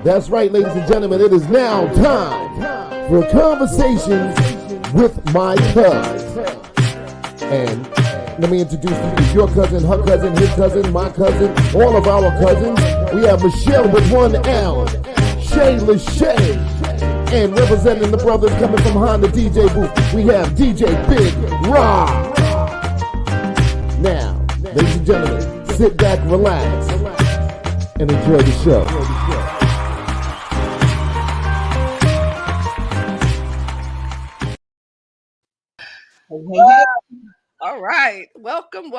That's right, ladies and gentlemen. It is now time for Conversations with My Cuz. And let me introduce you to your cousin, her cousin, his cousin, my cousin, all of our cousins. We have Michelle with one L, Shay Lachey, and representing the brothers coming from Honda DJ booth, we have DJ Big Rob. Now, ladies and gentlemen, sit back, relax, and enjoy the show. All right. Welcome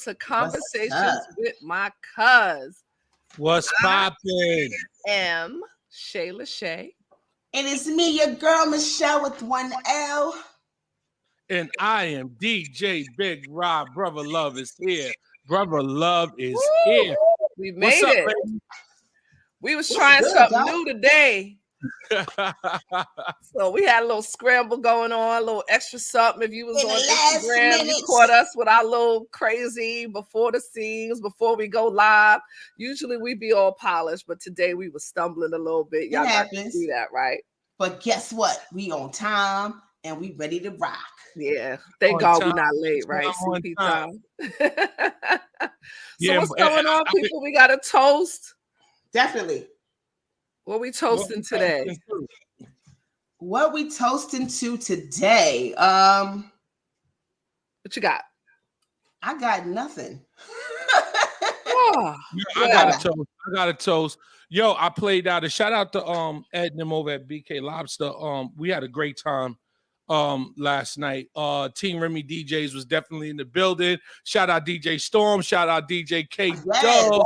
to Conversations with My Cuz. What's poppin'? I am Shay Lachey. And it's me, your girl, Michelle with one L. And I am DJ Big Rob. Brother Love is here. Brother Love is here. We made it. Lady? We was trying something new today. So we had a little scramble going on, a little extra something. If you was on Instagram, you caught us with our little crazy before the scenes, before we go live. Usually we be all polished, but today we were stumbling a little bit. Y'all got to do that, right? But guess what? We on time and we ready to rock. Yeah, thank God we're not late, right? Time. So what's going on, people? We got a toast. Definitely. What we toasting today? What we toasting to today? What you got? I got nothing. I got a toast. Yo, I played out a shout out to Ed and them over at BK Lobster. We had a great time last night. Team Remy DJs was definitely in the building. Shout out DJ Storm, shout out DJ K Dub.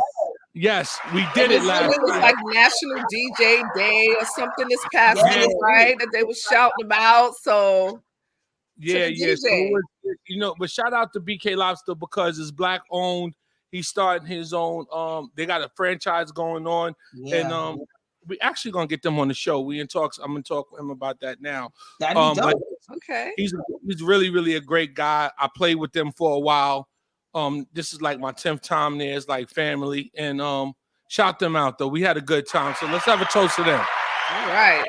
Yes, we did it last night. It was like National DJ Day or something this past week, right? That they were shouting about. So yeah. So but shout out to BK Lobster because it's black owned. He's starting his own. They got a franchise going on, and we actually gonna get them on the show. I'm gonna talk with him about that now. That'd be dope. Okay. He's really, really a great guy. I played with them for a while. This is like my 10th time there. It's like family, and shout them out though. We had a good time, so let's have a toast to them. All right.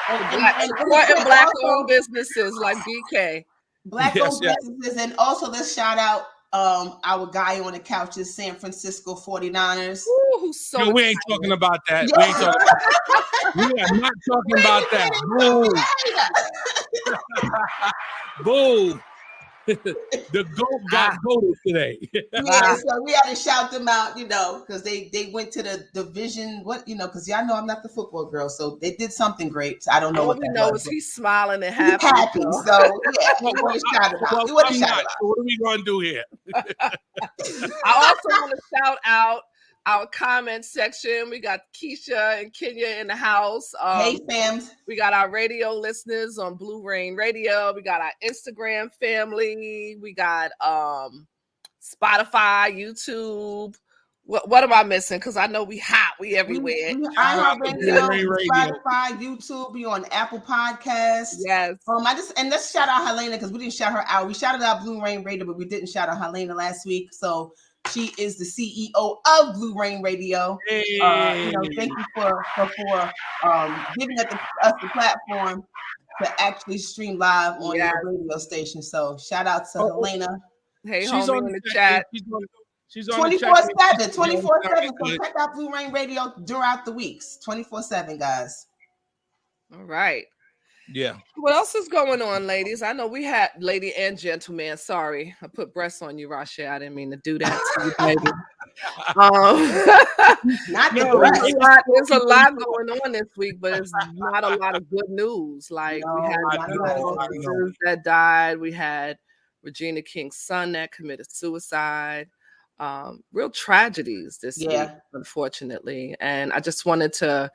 Black-owned businesses like BK. Black-owned businesses, and also let's shout out our guy on the couch is San Francisco 49ers. Ooh, who's so we ain't talking about that. We are not talking about that. Boo. Boo. The GOAT got voted today. So we had to shout them out, because they went to the division. Because y'all know I'm not the football girl, so they did something great. So I don't know what that was. He's smiling and happy. So yeah, we want to shout it out. What are we gonna do here? I also want to shout out our comment section. We got Keisha and Kenya in the house. Hey, fam. We got our radio listeners on Blue Rain Radio. We got our Instagram family. We got Spotify, YouTube. What am I missing? Because I know we hot. We everywhere. Spotify, YouTube. We on Apple Podcasts. Yes. And let's shout out Helena because we didn't shout her out. We shouted out Blue Rain Radio, but we didn't shout out Helena last week. So she is the CEO of Blue Rain Radio. Hey. Thank you for giving us the platform to actually stream live on your radio station. So shout out to Helena. Hey, she's on the chat. She's on 24/7. 24/7. So check out Blue Rain Radio throughout the weeks. 24/7, guys. All right. Yeah. What else is going on, ladies? I know we had lady and gentleman. Sorry, I put breasts on you, Rasha. I didn't mean to do that to you, baby. There's a lot going on this week, but it's not a lot of good news. Like we had officers that died. We had Regina King's son that committed suicide. Real tragedies this week, unfortunately. And I just wanted to,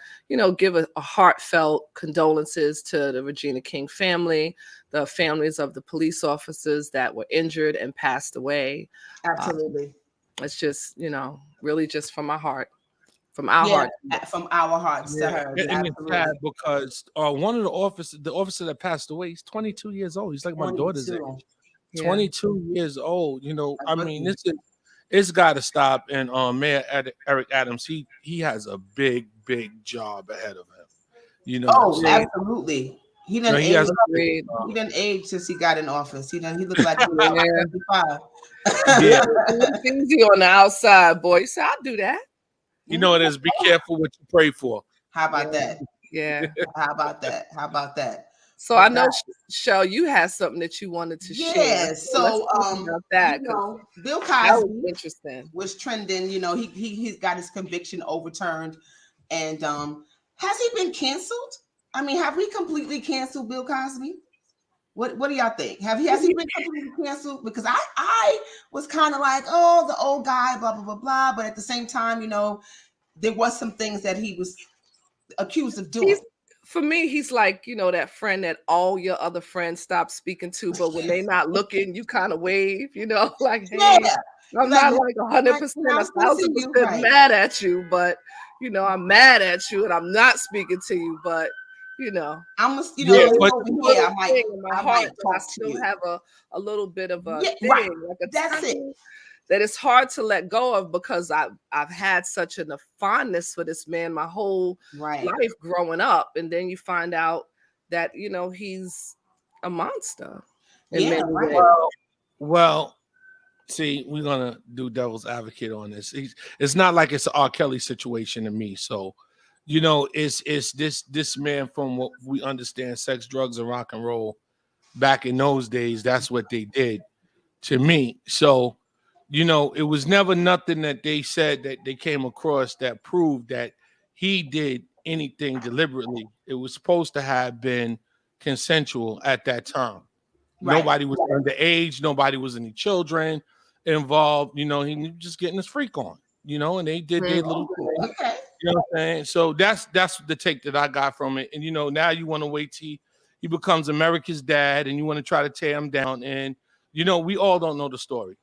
give a heartfelt condolences to the Regina King family, the families of the police officers that were injured and passed away. Absolutely. It's just, really just from my heart. From our heart. From our hearts to her. And it's sad because one of the officer that passed away, he's 22 years old. He's like my daughter's age. 22 years old. I mean, It's got to stop. And Mayor Eric Adams, he has a big job ahead of him. You know. Oh, absolutely. He done age. He done age since he got in office. He looked like he was 75. Yeah, it's easy on the outside, boy. So I'll do that. You know it is. Be careful what you pray for. How about that? Yeah. How about that? So I know, Shell, you had something that you wanted to share. Yeah. So about that, Bill Cosby was interesting. Was trending. You know, he got his conviction overturned, and has he been canceled? I mean, have we completely canceled Bill Cosby? What do y'all think? Has he been completely canceled? Because I was kind of like, oh, the old guy, blah blah blah blah. But at the same time, you know, there was some things that he was accused of doing. For me, he's like, you know, that friend that all your other friends stop speaking to, but when they're not looking, you kind of wave, you know, like, hey, I'm not like 100%, 1,000% mad at you, but you know, I'm mad at you and I'm not speaking to you, but you know, I'm a, you know, I still have a little bit of a thing, right. like a That's it. That it's hard to let go of because I've had such a fondness for this man my whole life growing up, and then you find out that you know he's a monster. Well, see, we're gonna do devil's advocate on this. It's not like it's an R. Kelly situation to me. So, you know, it's this man from what we understand, sex, drugs, and rock and roll. Back in those days, that's what they did to me. So. You know, it was never nothing that they said that they came across that proved that he did anything deliberately. It was supposed to have been consensual at that time. Right. Nobody was underage. Nobody was any children involved. You know, he was just getting his freak on, you know, and they did their little thing. Okay. You know what I'm saying? So that's the take that I got from it. And, you know, now you want to wait till he becomes America's dad and you want to try to tear him down. And, you know, we all don't know the story.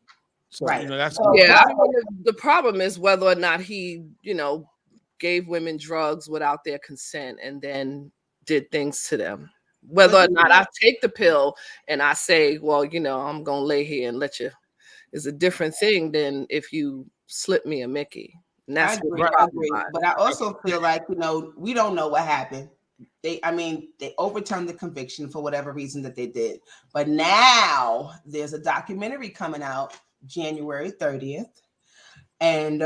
So, right. You know, that's I mean, the problem is whether or not he, you know, gave women drugs without their consent and then did things to them. Whether or not I take the pill and I say, well, you know, I'm going to lay here and let you is a different thing than if you slip me a Mickey. And that's I agree. But I also feel like, you know, we don't know what happened. They overturned the conviction for whatever reason that they did. But now there's a documentary coming out January 30th, and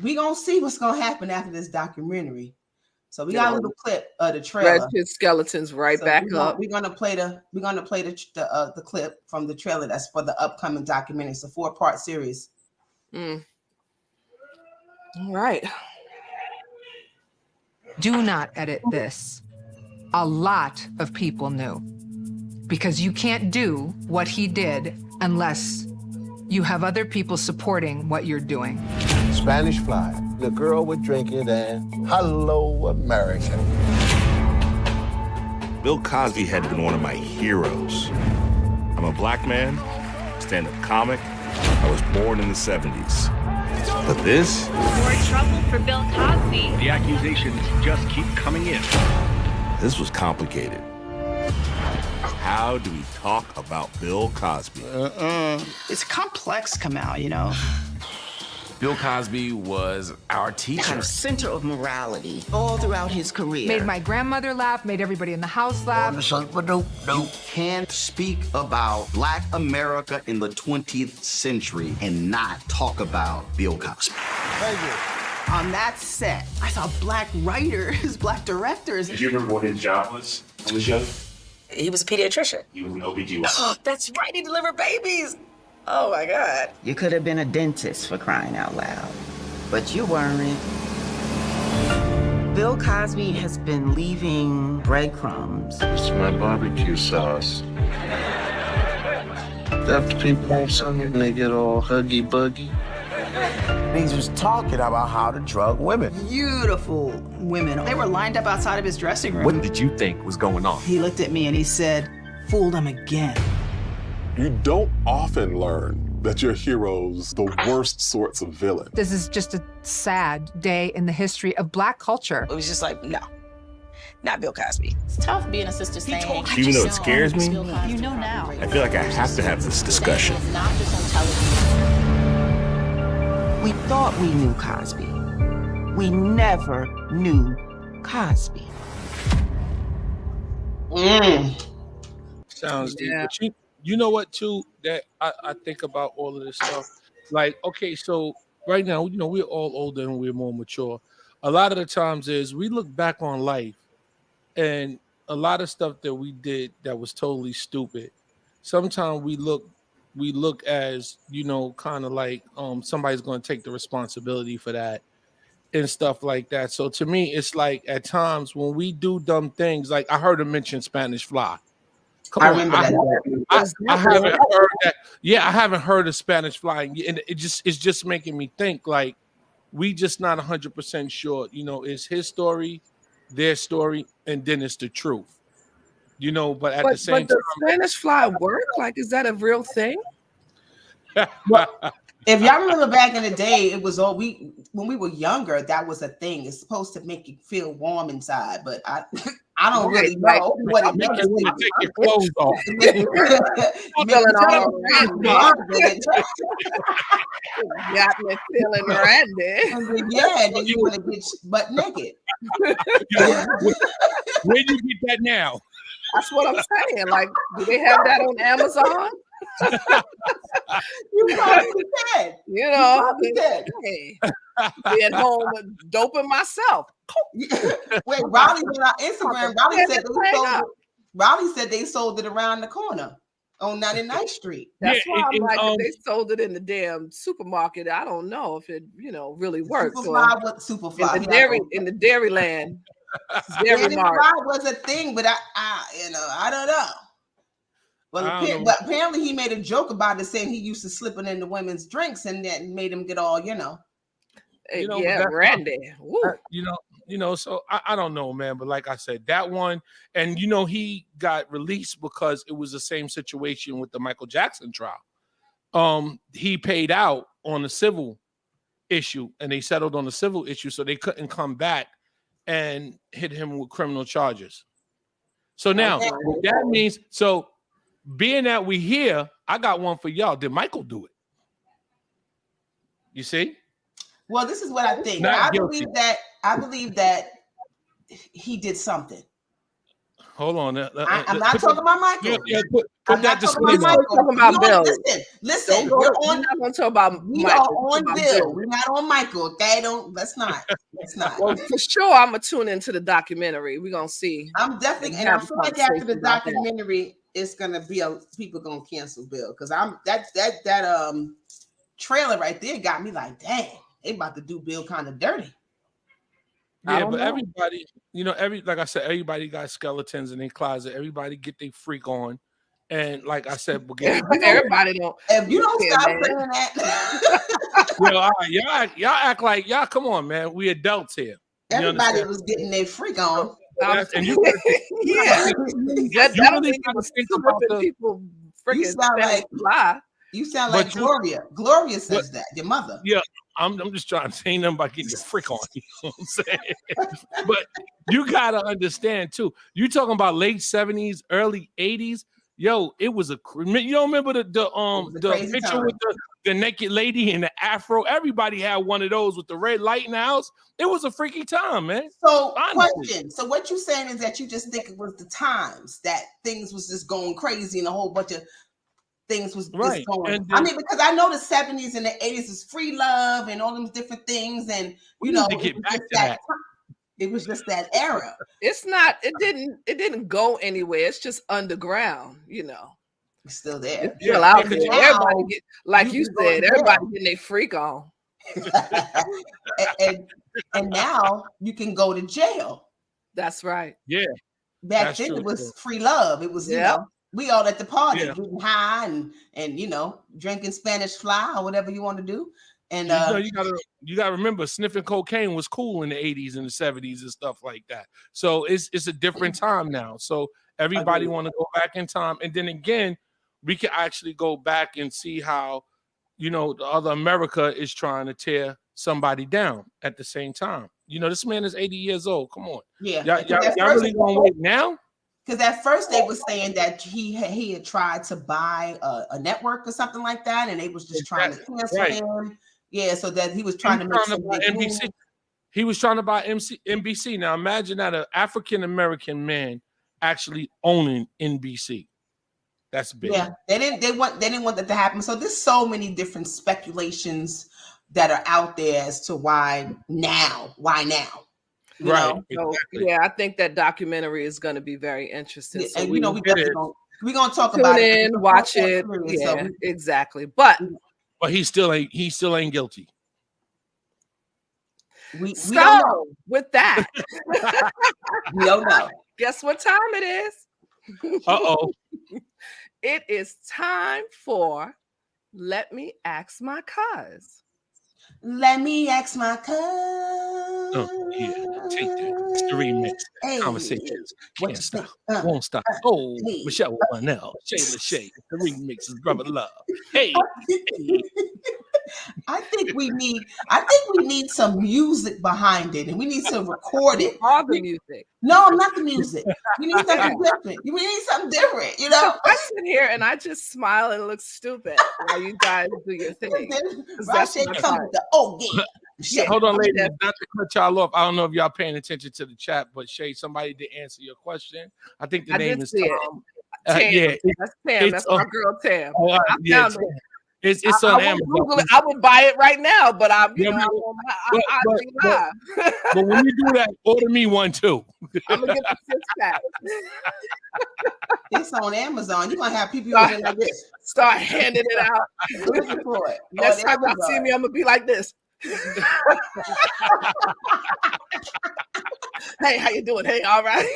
we gonna see what's gonna happen after this documentary. So we got a little clip of the trailer. Red Pit Skeletons back up. We're gonna play the clip from the trailer that's for the upcoming documentary. It's a 4-part series. All right. Do not edit this. A lot of people knew, because you can't do what he did unless you have other people supporting what you're doing. Spanish Fly, the girl with drinking and hello, America. Bill Cosby had been one of my heroes. I'm a black man, stand-up comic. I was born in the 70s. But this? More trouble for Bill Cosby. The accusations just keep coming in. This was complicated. How do we talk about Bill Cosby? It's complex, Kamal, you know. Bill Cosby was our teacher. Kind of center of morality all throughout his career. Made my grandmother laugh, made everybody in the house laugh. You can't speak about Black America in the 20th century and not talk about Bill Cosby. Thank you. On that set, I saw Black writers, Black directors. Did you remember what his job was on the show? He was a pediatrician. He was an OBGYN. Oh, that's right. He delivered babies. Oh, my God. You could have been a dentist for crying out loud, but you weren't. Bill Cosby has been leaving breadcrumbs. It's my barbecue sauce. Deaf people, some of them, they get all huggy-buggy. He was talking about how to drug women. Beautiful women. They were lined up outside of his dressing room. What did you think was going on? He looked at me and he said, fooled him again. You don't often learn that your hero's the worst sorts of villain. This is just a sad day in the history of Black culture. It was just like, no, not Bill Cosby. It's tough being a sister saying, even though it scares me, you know now. I feel like I have to have this discussion. Not just on television. We thought we knew Cosby. We never knew Cosby. Sounds deep. But you know what, too, that I think about all of this stuff. Like, okay, so right now, we're all older and we're more mature. A lot of the times is we look back on life and a lot of stuff that we did that was totally stupid. Sometimes we look as, kind of like somebody's going to take the responsibility for that and stuff like that. So to me, it's like at times when we do dumb things, like I heard him mention Spanish fly. Come on, remember that. I haven't heard that. Yeah, I haven't heard of Spanish fly, and it's just making me think like we just not 100% sure. Is his story, their story, and then it's the truth. But at the same time, does Spanish fly work? Like, is that a real thing? If y'all remember back in the day, it was all when we were younger, that was a thing. It's supposed to make you feel warm inside, but I don't really know what it means. Take your clothes off. Got me feeling randy. Yeah, then you want to get butt naked. Where do you get that now? That's what I'm saying. Like, do they have that on Amazon? You probably did. Hey, be at home doping myself. Wait, Raleigh went on Instagram. Raleigh said they sold it around the corner on 99th Street. That's why I'm like, if they sold it in the damn supermarket, I don't know if it, really works. Superfly in the Dairyland. Dairyland was a thing, but I don't know. But apparently he made a joke about it, saying he used to slip it into women's drinks, and that made him get all, Randy. So I don't know, man. But like I said, that one, and he got released because it was the same situation with the Michael Jackson trial. He paid out on the civil issue, and they settled on the civil issue, so they couldn't come back and hit him with criminal charges. So now what that means, being that we here, I got one for y'all. Did Michael do it? You see? Well, this is what I think. I believe that he did something. Hold on. I'm not talking about Michael. Put that disclaimer. I'm talking about Bill. Listen. We're not going to talk about we Michael. are on Bill. We're not on Michael. Okay, let's not. Well, for sure, I'm gonna tune into the documentary. We're gonna see. I'm definitely, and I feel like after the documentary, it's gonna be people gonna cancel Bill because that trailer right there got me like, dang, they about to do Bill kind of dirty. Yeah, but everybody, like I said, everybody got skeletons in their closet. Everybody get their freak on. And like I said, everybody don't. If you don't stop saying that, y'all act like y'all. Come on, man. We adults here. Everybody was getting their freak on. And you, yeah, you really got to think about the people. Freaking you sound like Gloria. Gloria says that. Your mother. Yeah. I'm just trying to say nothing about getting your freak on. You know what I'm saying? But you gotta understand too. You talking about late 70s, early 80s. Yo, it was you don't remember the picture time with the naked lady and the afro? Everybody had one of those with the red light in the house. It was a freaky time, man. So, question. So what you saying is that you just think it was the times that things was just going crazy and a whole bunch of things was just going. I mean, because I know the 70s and the 80s is free love and all those different things, and it was just that era. It's not. It didn't go anywhere. It's just underground. It's still there. It's still out there. Everybody get, like you said, everybody getting their freak on. and now you can go to jail. That's right. Yeah. Back then it was free love. It was we all at the party getting high and drinking Spanish fly or whatever you want to do. And you gotta remember, sniffing cocaine was cool in the 80s and the 70s and stuff like that. So it's a different time now. So everybody want to go back in time, and then again, we can actually go back and see how the other America is trying to tear somebody down at the same time. This man is 80 years old. Come on, y'all really gonna wait now? Because at first they were saying that he had tried to buy a network or something like that, and they was just trying to cancel him. Yeah, so that he was trying to make some big NBC. move. He was trying to buy NBC. Now imagine that an African American man actually owning NBC. That's big. Yeah, they didn't want that to happen. So there's so many different speculations that are out there as to why now. You right. know? So, yeah, I think that documentary is going to be very interesting. So and we're gonna talk tune about in, it. watch it. Yeah, exactly. But he still ain't guilty. We don't know. With that, we don't know. Guess what time it is? Uh-oh. It is time for Let Me Ask My Cuz. Let me ask my cuz. Oh, yeah. Take that. It's the remix. Hey, Conversations. what Can't you stop. think? Won't stop. Oh, hey. Michelle Warnell. Shay Lachey. The remix is Brother Love. Hey. I think we need some music behind it, and we need to record it. All the music. No, not the music. We need something different. We need something different, you know. So I sit here and I just smile and look stupid while you guys do your thing. Right, come with the yeah. Hold on, ladies. Not to cut y'all off. I don't know if y'all paying attention to the chat, but Shay, somebody did answer your question. I think the name is Tom. Tam. Yeah, that's Tam. That's my girl Tam. Yeah, it's on Amazon. I would buy it right now, but I'm but when you do that, order me one too. I'm gonna get the 6-pack. It's on Amazon. You're gonna have people like this. Start handing it out. Looking for it. Next time y'all see me, I'm gonna be like this. Hey, how you doing? Hey, all right.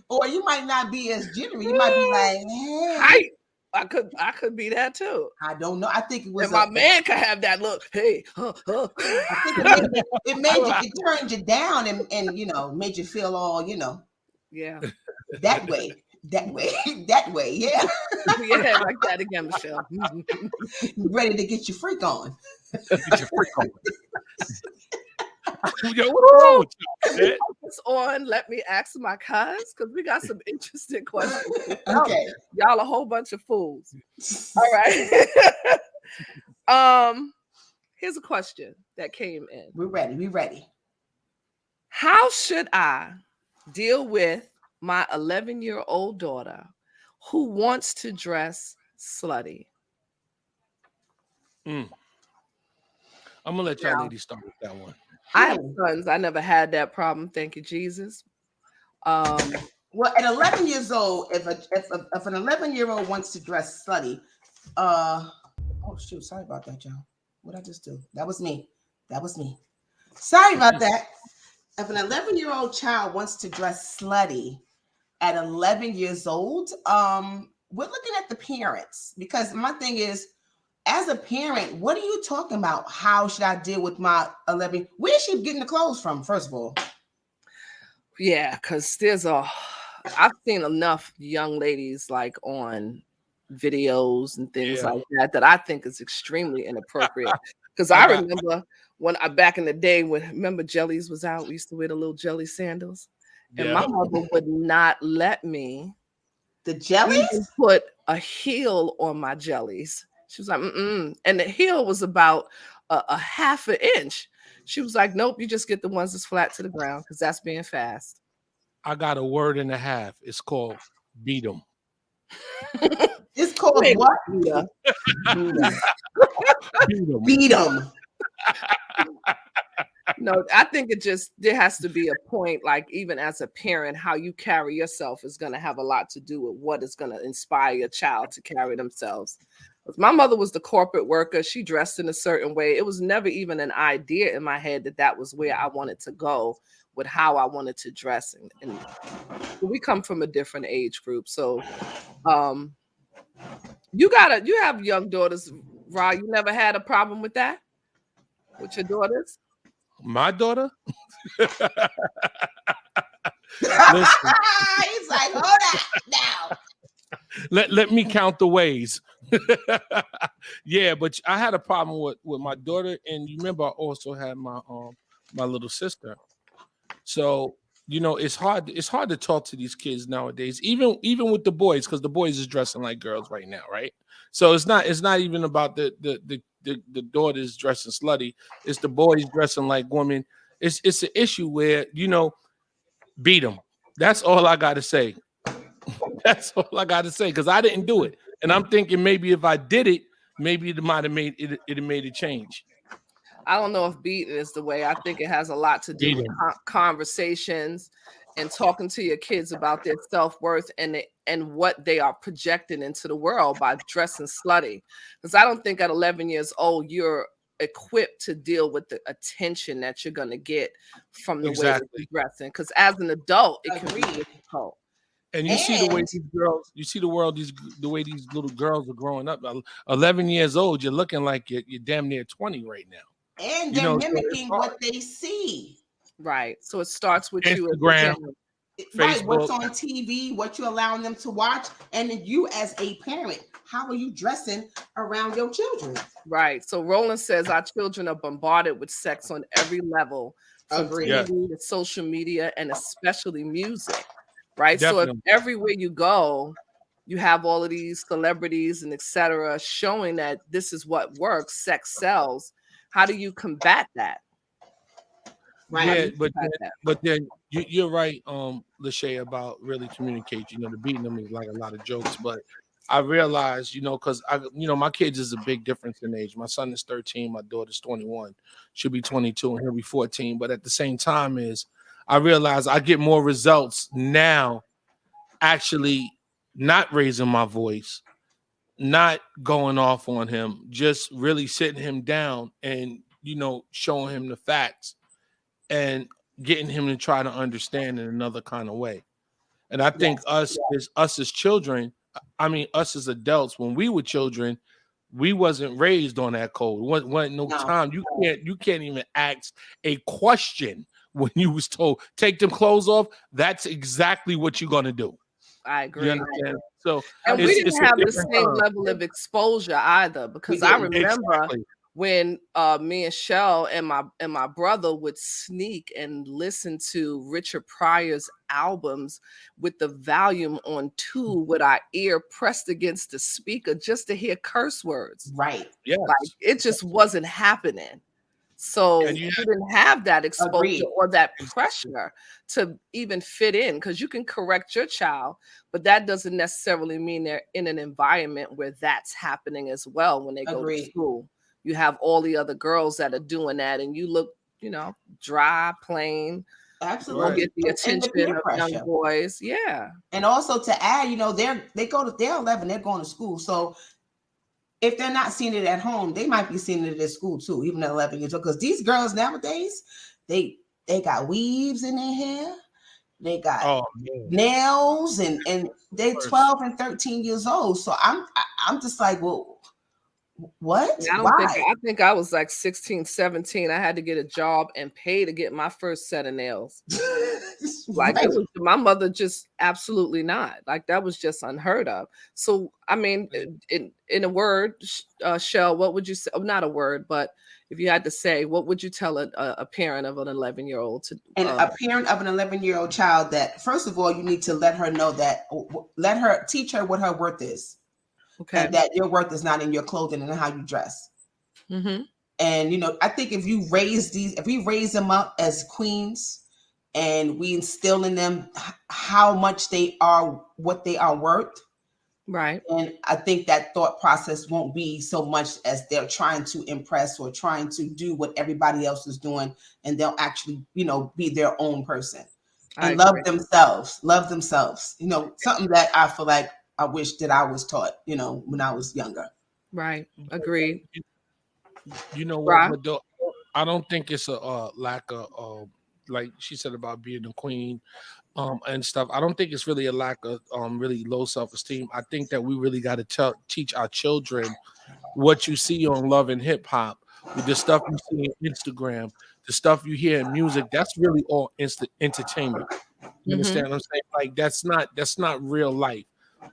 Or you might not be as generous. You might be like, hey. Hi. I could be that too. I don't know. I think it was. And my man could have that look. Hey, I think it turned you down and you know made you feel all yeah that way. Yeah. Yeah, like that again, Michelle. Ready to get your freak on. Yo, what's wrong with you? Focus on Let Me Ask My Cuz, because we got some interesting questions. Okay. Y'all a whole bunch of fools. All right. Here's a question that came in. We're ready. How should I deal with my 11-year-old daughter who wants to dress slutty? I'm gonna let y'all ladies start with that one. I have sons. I never had that problem. Thank you, Jesus. Well, at 11 years old, if an 11-year-old wants to dress slutty, oh shoot, sorry about that, y'all. What I just do? That was me. Sorry about that. If an 11-year-old child wants to dress slutty at 11 years old, we're looking at the parents, because my thing is, as a parent, what are you talking about? How should I deal with my 11? Where is she getting the clothes from, first of all? Yeah, because I've seen enough young ladies like on videos and things like that I think is extremely inappropriate. Because I remember when back in the day remember jellies was out, we used to wear the little jelly sandals. And my mother would not let me even put a heel on my jellies. She was like, and the heel was about a half an inch. She was like, nope, you just get the ones that's flat to the ground because that's being fast. I got a word and a half. It's called beat 'em. It's called what? Beat 'em. No, I think there has to be a point, like even as a parent, how you carry yourself is going to have a lot to do with what is going to inspire your child to carry themselves. My mother was the corporate worker. She dressed in a certain way. It was never even an idea in my head that was where I wanted to go with how I wanted to dress. And we come from a different age group. So you have young daughters, Ra. You never had a problem with that? With your daughters? My daughter? He's like, hold on now. Let me count the ways. Yeah, but I had a problem with my daughter, and you remember I also had my little sister. So it's hard to talk to these kids nowadays, even with the boys, because the boys is dressing like girls right now, right? So it's not even about the the daughters dressing slutty. It's the boys dressing like women. It's an issue where, you know, beat them. That's all I got to say. That's all I got to say, because I didn't do it, and I'm thinking maybe if I did it, maybe it might have made it. It made a change. I don't know if beating is the way. I think it has a lot to do with conversations and talking to your kids about their self-worth and what they are projecting into the world by dressing slutty. Because I don't think at 11 years old you're equipped to deal with the attention that you're going to get from the way that you're dressing. Because as an adult, it can be difficult. And you see the way these girls, you see the world, the way these little girls are growing up. 11 years old, you're looking like you're damn near 20 right now. And they're mimicking what they see. Right. So it starts with Instagram, you. Right. What's on TV, what you're allowing them to watch. And then you as a parent, how are you dressing around your children? Right. So Roland says our children are bombarded with sex on every level, from TV to social media and especially music. Right. Definitely. So if everywhere you go, you have all of these celebrities and etc. showing that this is what works, sex sells. How do you combat that? Right. Yeah, but then you're right, Lachey, about really communicating. You know, the beating them is like a lot of jokes, but I realized, you know, because my kids is a big difference in age. My son is 13, my daughter's 21, she'll be 22, and he'll be 14. But at the same time, I realize I get more results now, actually not raising my voice, not going off on him, just really sitting him down and, you know, showing him the facts and getting him to try to understand in another kind of way. And I think us as children, us as adults, when we were children, we wasn't raised on that code. Wasn't no time. You can't even ask a question when you was told, take them clothes off. That's exactly what you're gonna do. I agree. You understand? So, and we didn't have the same level of exposure either, because I remember when me and Shell and my brother would sneak and listen to Richard Pryor's albums with the volume on 2 with our ear pressed against the speaker just to hear curse words. Right. Yeah. Like it just wasn't happening. So you didn't have that exposure or that pressure to even fit in, because you can correct your child, but that doesn't necessarily mean they're in an environment where that's happening as well when they go to school. You have all the other girls that are doing that, and you look, you know, dry, plain. Absolutely. Get the attention of young boys. Yeah. And also to add, you know, they're 11, they're going to school. So if they're not seeing it at home, they might be seeing it at school too, even at 11 years old. Because these girls nowadays, they got weaves in their hair, they got nails, and they're 12 and 13 years old. So I'm just like, well, what? I think I was like 16, 17. I had to get a job and pay to get my first set of nails. Like my mother just absolutely not. Like that was just unheard of. So I mean, in a word, Shell, what would you say? Oh, not a word, but if you had to say, what would you tell a parent of an 11-year-old to? And a parent of an 11-year-old child, that first of all, you need to let her know that, teach her what her worth is. Okay. And that your worth is not in your clothing and how you dress. Mm-hmm. And, you know, I think if we raise them up as queens and we instill in them how much they are, what they are worth. Right. And I think that thought process won't be so much as they're trying to impress or trying to do what everybody else is doing. And they'll actually, you know, be their own person and love themselves. You know, something that I feel like I wish that I was taught, you know, when I was younger. Right. Agreed. You know what? But I don't think it's a lack of, like she said about being a queen and stuff. I don't think it's really a lack of really low self-esteem. I think that we really got to teach our children what you see on Love and Hip Hop, the stuff you see on Instagram, the stuff you hear in music. That's really all entertainment. You understand what I'm saying? Like that's not real life.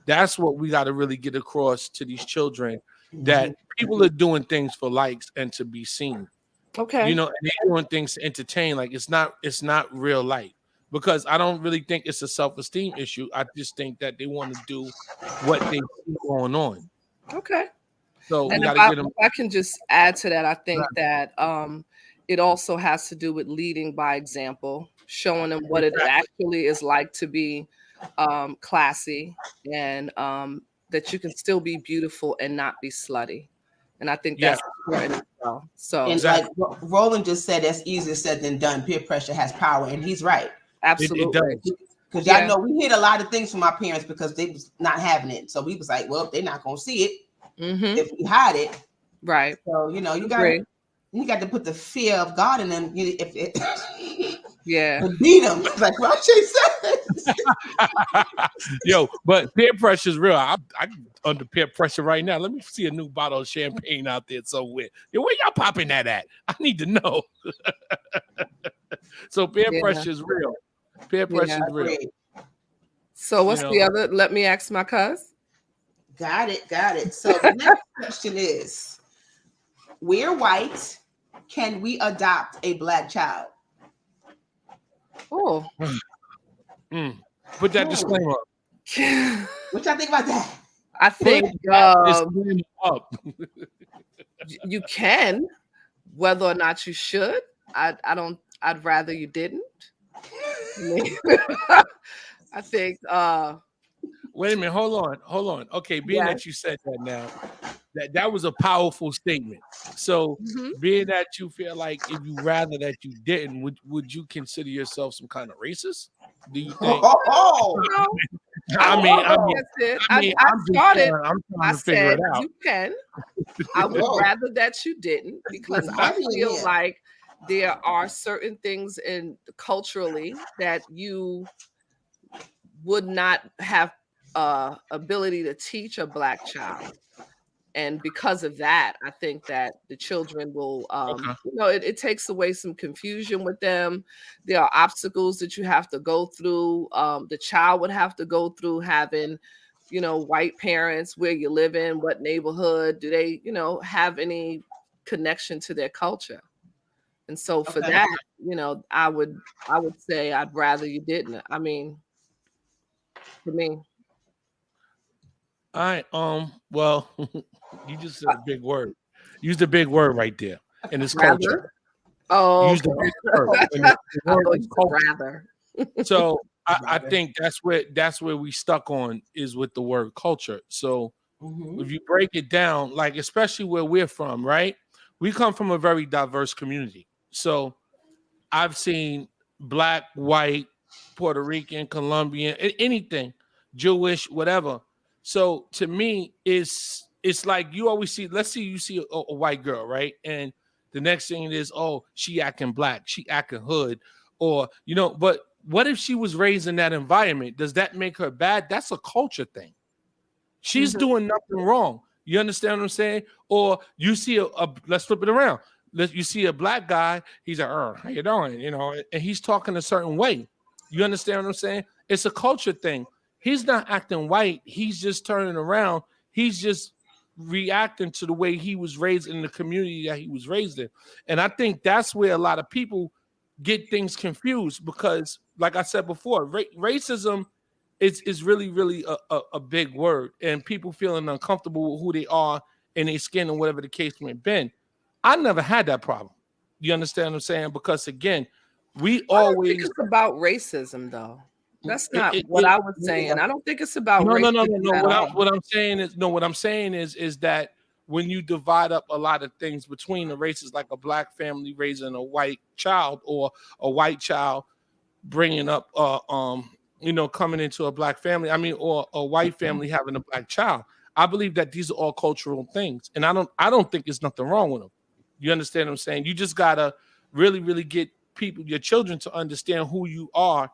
That's what we got to really get across to these children, that people are doing things for likes and to be seen. Okay. You know, and they're doing things to entertain. Like it's not real life, because I don't really think it's a self-esteem issue. I just think that they want to do what they see going on. Okay. So and we got to get them. if I can just add to that, I think that it also has to do with leading by example, showing them what it actually is like to be classy, and that you can still be beautiful and not be slutty. And I think that's important as well. So, and like Roland just said, that's easier said than done. Peer pressure has power, and he's right. Absolutely. Because y'all know we hid a lot of things from our parents because they was not having it. So we was like, well, they're not gonna see it if we hide it. Right. So you got to put the fear of God in them. If it to beat them, like Roche said. Yo, but peer pressure is real. I'm under peer pressure right now. Let me see a new bottle of champagne out there somewhere. Yo, where y'all popping that at? I need to know. So peer pressure is real. Peer pressure is real. So what's the other? Let me ask my cuz. Got it. So the next question is, we're white. Can we adopt a black child? Oh. Put that disclaimer up. What y'all think about that? I think you can, whether or not you should. I'd rather you didn't. I think wait a minute, hold on. Okay, being that you said that now, that was a powerful statement. So being that you feel like if you rather that you didn't, would you consider yourself some kind of racist? Do you think? I said you can. I would rather that you didn't, because I feel like there are certain things culturally that you would not have ability to teach a black child. And because of that, I think that the children will, it takes away some confusion with them. There are obstacles that you have to go through. The child would have to go through having, white parents, where you live in, what neighborhood, do they, have any connection to their culture? And so for that, I would say I'd rather you didn't. I mean, for me. All right. Well, you just said a big word. Used a big word right there. And it's culture. Oh, used a big word. Rather. So I think that's where we stuck on, is with the word culture. So if you break it down, like especially where we're from, right? We come from a very diverse community. So I've seen black, white, Puerto Rican, Colombian, anything, Jewish, whatever. So to me, it's like you always see, let's see, you see a white girl, right? And the next thing is, oh, she acting black, she acting hood, or, but what if she was raised in that environment? Does that make her bad? That's a culture thing. She's doing nothing wrong. You understand what I'm saying? Or you see let's flip it around. You see a black guy, he's like, how you doing? And he's talking a certain way. You understand what I'm saying? It's a culture thing. He's not acting white. He's just turning around. He's just reacting to the way he was raised in the community that he was raised in. And I think that's where a lot of people get things confused, because, like I said before, racism is really, really a big word, and people feeling uncomfortable with who they are and their skin and whatever the case may have been. I never had that problem. You understand what I'm saying? Because again, I don't think it's about racism, though. That's not what I was saying. I don't think it's about racism. No. What I'm saying is that when you divide up a lot of things between the races, like a black family raising a white child, or a white child bringing up, coming into a black family, or a white family having a black child. I believe that these are all cultural things, and I don't think there's nothing wrong with them. You understand what I'm saying? You just gotta really, really get your children to understand who you are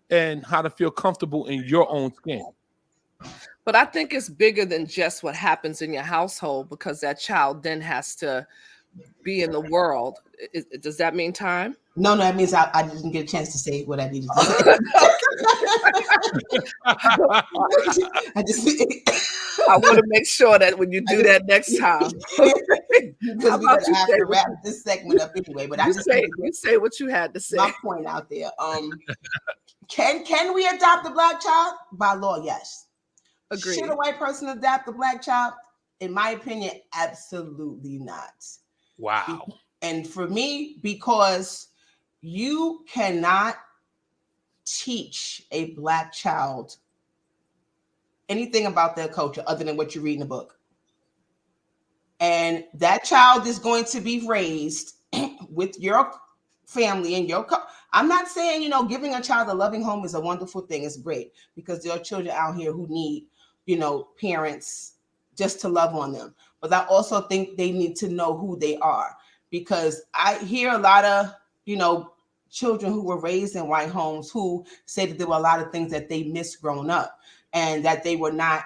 and how to feel comfortable in your own skin. But I think it's bigger than just what happens in your household, because that child then has to be in the world. Does that mean time? No, that means I didn't get a chance to say what I needed to say. I want to make sure that when you do that next time, because we have to wrap this segment up anyway. But you say what you had to say. My point out there. Can we adopt a black child? By law, yes. Agreed. Should a white person adopt a black child? in my opinion, absolutely not. Wow. And for me, because you cannot teach a Black child anything about their culture other than what you read in the book. And that child is going to be raised with your family and your I'm not saying, you know, giving a child a loving home is a wonderful thing. It's great because there are children out here who need, you know, parents just to love on them. But I also think they need to know who they are, because I hear a lot of, you know, children who were raised in white homes who say that there were a lot of things that they missed growing up and that they were not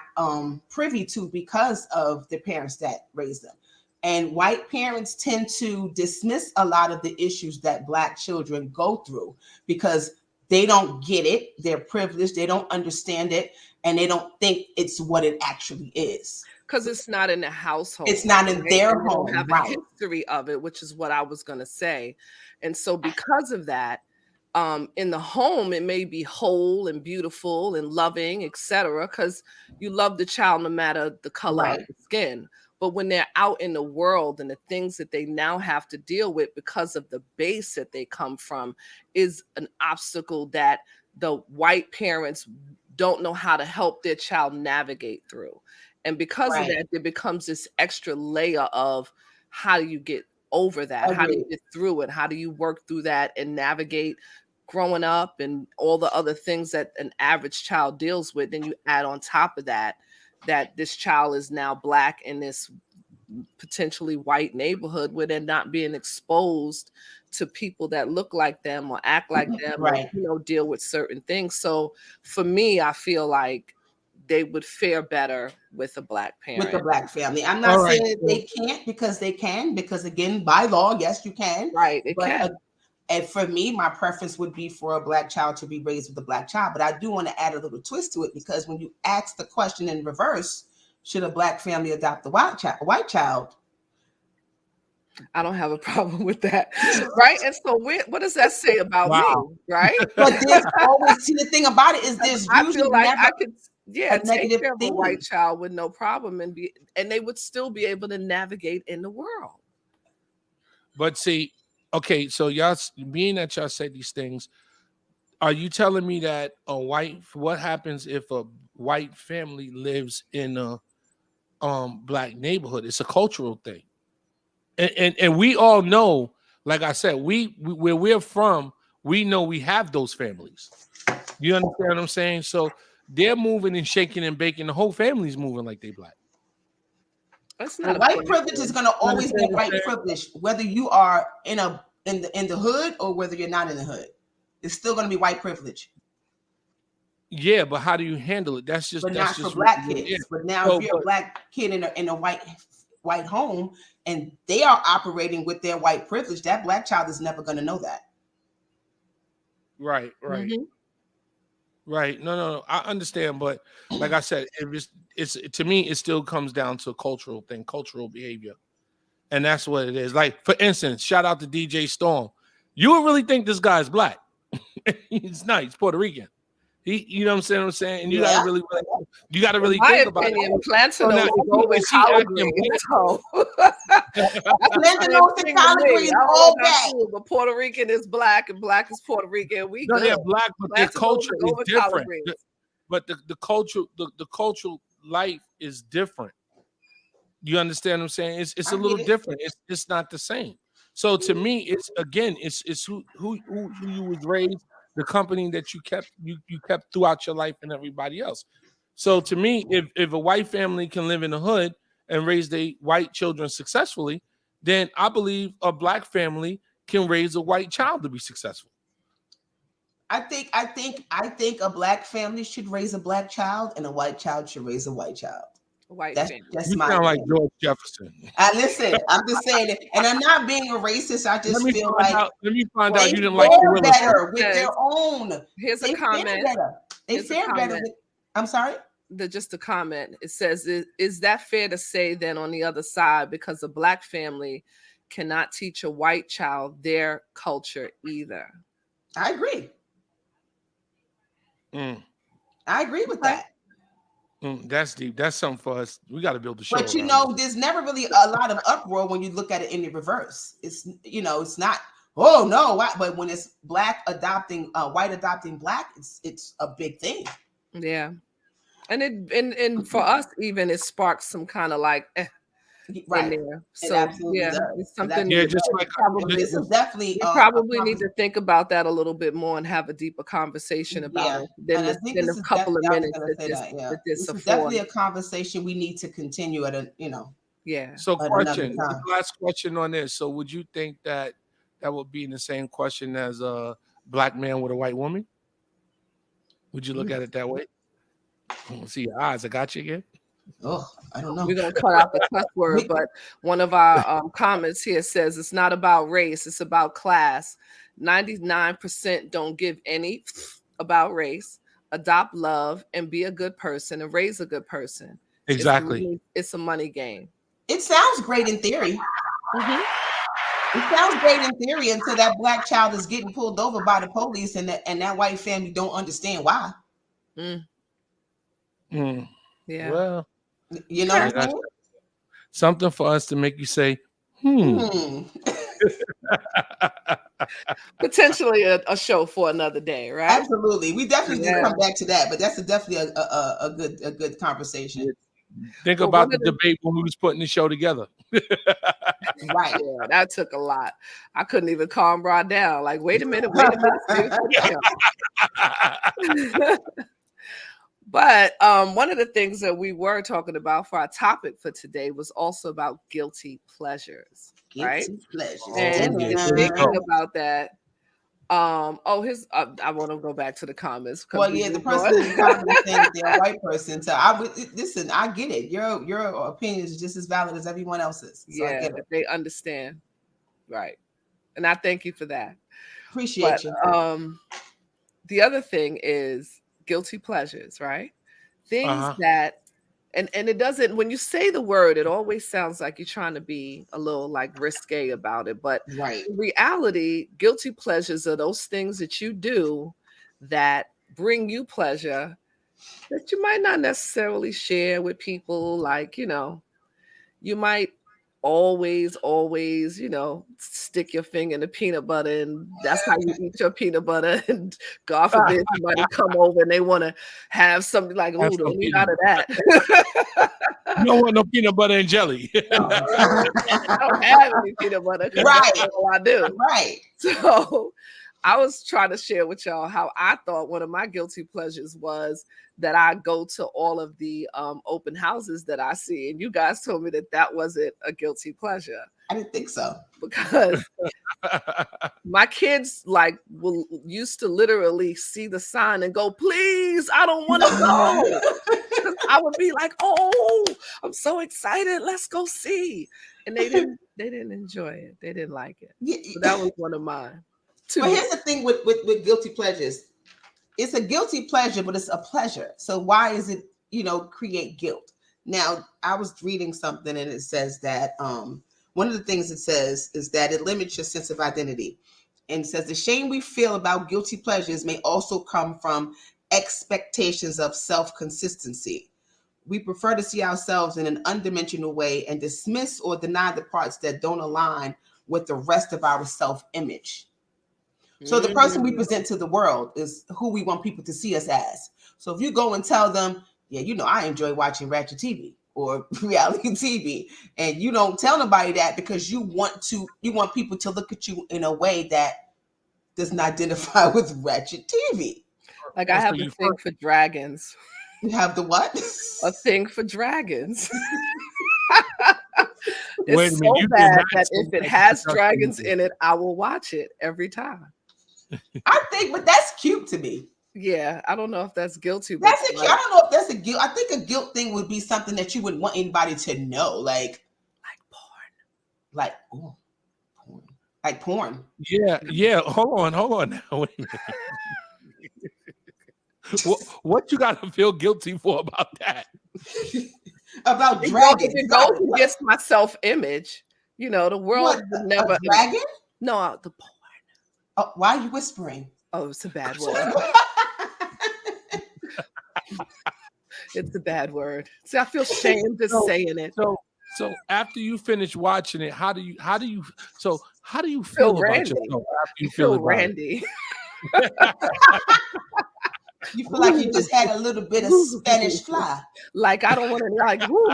privy to because of the parents that raised them. And white parents tend to dismiss a lot of the issues that Black children go through because they don't get it. They're privileged. They don't understand it. And they don't think it's what it actually is. Because it's not in the household. It's not in their home. They don't have a history of it, which is what I was going to say. And so because of that, in the home, it may be whole and beautiful and loving, etc., because you love the child no matter the color of the skin. But when they're out in the world and the things that they now have to deal with because of the base that they come from is an obstacle that the white parents don't know how to help their child navigate through. And because of that, there becomes this extra layer of how do you get over that? How do you get through it? How do you work through that and navigate growing up and all the other things that an average child deals with? Then you add on top of that, that this child is now Black in this potentially white neighborhood where they're not being exposed to people that look like them or act like them, or, you know, deal with certain things. So for me, I feel like they would fare better with a Black parent. With a Black family. I'm not saying that they can't, because they can, because again, by law, yes, you can. Right, it can. And for me, my preference would be for a Black child to be raised with a Black child. But I do want to add a little twist to it, because when you ask the question in reverse, should a Black family adopt a white child? I don't have a problem with that, right? And so, what does that say about me, right? But there's always, see, the thing about it is there's I feel like I could, take negative care of a white child with no problem, and they would still be able to navigate in the world. But see, okay, so y'all, being that y'all say these things, are you telling me that what happens if a white family lives in a Black neighborhood? It's a cultural thing. And we all know, like I said, we where we're from, we know we have those families. You understand what I'm saying? So they're moving and shaking and baking. The whole family's moving like they Black. That's not white privilege is going to always be white privilege, whether you are in the hood or whether you're not in the hood. It's still going to be white privilege. Yeah, but how do you handle it? That's just not for Black kids. Yeah. But now, if you're a Black kid in a white home and they are operating with their white privilege, that Black child is never going to know that. Right. Right. No, I understand, but like I said, it's to me, it still comes down to a cultural thing, cultural behavior, and that's what it is. Like, for instance, shout out to DJ Storm. You would really think this guy's Black? He's not. He's Puerto Rican. You know what I'm saying? And you gotta really think about it. Plantano is always collard greens. Plantano is collard greens all day. But Puerto Rican is Black and Black is Puerto Rican. They're Black, but their culture is different. But the cultural life is different. You understand what I'm saying? It's a little different. It's not the same. So to me, it's who you was raised, the company that you kept throughout your life, and everybody else. So to me, if a white family can live in the hood and raise their white children successfully, then I believe a Black family can raise a white child to be successful. I think a Black family should raise a Black child, and a white child should raise a white child. That's you my sound like George Jefferson. Listen, I'm just saying it, and I'm not being a racist. I just feel like let me find out you didn't like better with their own. Here's a comment. They fare better. I'm sorry. Just a comment. It says, "Is that fair to say then on the other side, because a Black family cannot teach a white child their culture either?" I agree. I agree with that. That's deep. That's something for us. We got to build the show. But you know, there's never really a lot of uproar when you look at it in the reverse. It's, you know, it's not, oh no, but when it's black adopting white adopting black, it's a big thing. Yeah. And for us even it sparks some kind of like right in there. It So absolutely yeah, does. it's something just like this is definitely you probably need to think about that a little bit more and have a deeper conversation about it than a couple of minutes that this is definitely a conversation we need to continue at a, you know. Yeah. So question, last question on this. So would you think that would be in the same question as a black man with a white woman? Would you look at it that way? See your eyes. I got you again. Oh, I don't know. We're gonna cut out the cuss word, but one of our comments here says it's not about race, it's about class. 99% don't give any about race. Adopt love and be a good person and raise a good person. Exactly. It's a money game. It sounds great in theory. It sounds great in theory until that black child is getting pulled over by the police and that white family don't understand why. Yeah. Well, you know what I'm saying? Something for us to make you say, Potentially a show for another day, right? Absolutely. We definitely need to come back to that, but that's definitely a good conversation. Think about the debate when we was putting the show together. Right. Yeah, that took a lot. I couldn't even calm Rod down. Like, wait a minute. But one of the things that we were talking about for our topic for today was also about guilty pleasures, right? Pleasures. And thinking about that, I want to go back to the comments. Well, yeah, the person in the comments saying they're a white person. So listen, I get it. Your opinion is just as valid as everyone else's. So yeah, they understand, right? And I thank you for that. Appreciate you. The other thing is guilty pleasures, right? Things that, and it doesn't, when you say the word, it always sounds like you're trying to be a little like risque about it. But in reality, guilty pleasures are those things that you do that bring you pleasure that you might not necessarily share with people. Like, you know, you might always, you know, stick your finger in the peanut butter and that's how you eat your peanut butter. And God forbid somebody come over and they want to have something like, oh, don't eat out of that. You don't want no peanut butter and jelly. I don't have any peanut butter. Right. That's all I do. Right. So I was trying to share with y'all how I thought one of my guilty pleasures was that I go to all of the open houses that I see. And you guys told me that wasn't a guilty pleasure. I didn't think so. Because my kids used to literally see the sign and go, please, I don't want to go. I would be like, oh, I'm so excited. Let's go see. And they didn't enjoy it. They didn't like it. Yeah. So that was one of mine. Well, here's the thing with guilty pleasures. It's a guilty pleasure, but it's a pleasure. So why is it, create guilt? Now, I was reading something and it says that one of the things it says is that it limits your sense of identity. And it says the shame we feel about guilty pleasures may also come from expectations of self-consistency. We prefer to see ourselves in an undimensional way and dismiss or deny the parts that don't align with the rest of our self-image. So the person we present to the world is who we want people to see us as. So if you go and tell them, yeah, I enjoy watching ratchet TV or reality TV, and you don't tell nobody that because you want people to look at you in a way that does not identify with ratchet TV. Like I have a thing for dragons. You have the what? A thing for dragons. Wait It's a minute, so bad that if it has dragons in it, I will watch it every time. But that's cute to me. Yeah, I don't know if that's guilty. I don't know if that's a guilt. I think a guilt thing would be something that you wouldn't want anybody to know, like porn, like porn. Yeah. Hold on now. Wait a minute. What you got to feel guilty for about that? About dragons. It goes against my self-image. The world would never. A dragon? No, the porn. Oh, why are you whispering? Oh, it's a bad word. It's a bad word. See, I feel shamed just saying it. So after you finish watching it, how do you feel about Randy. yourself after you feel feel about Randy. You feel like you just had a little bit of Spanish fly. Like I don't want to like. Ooh,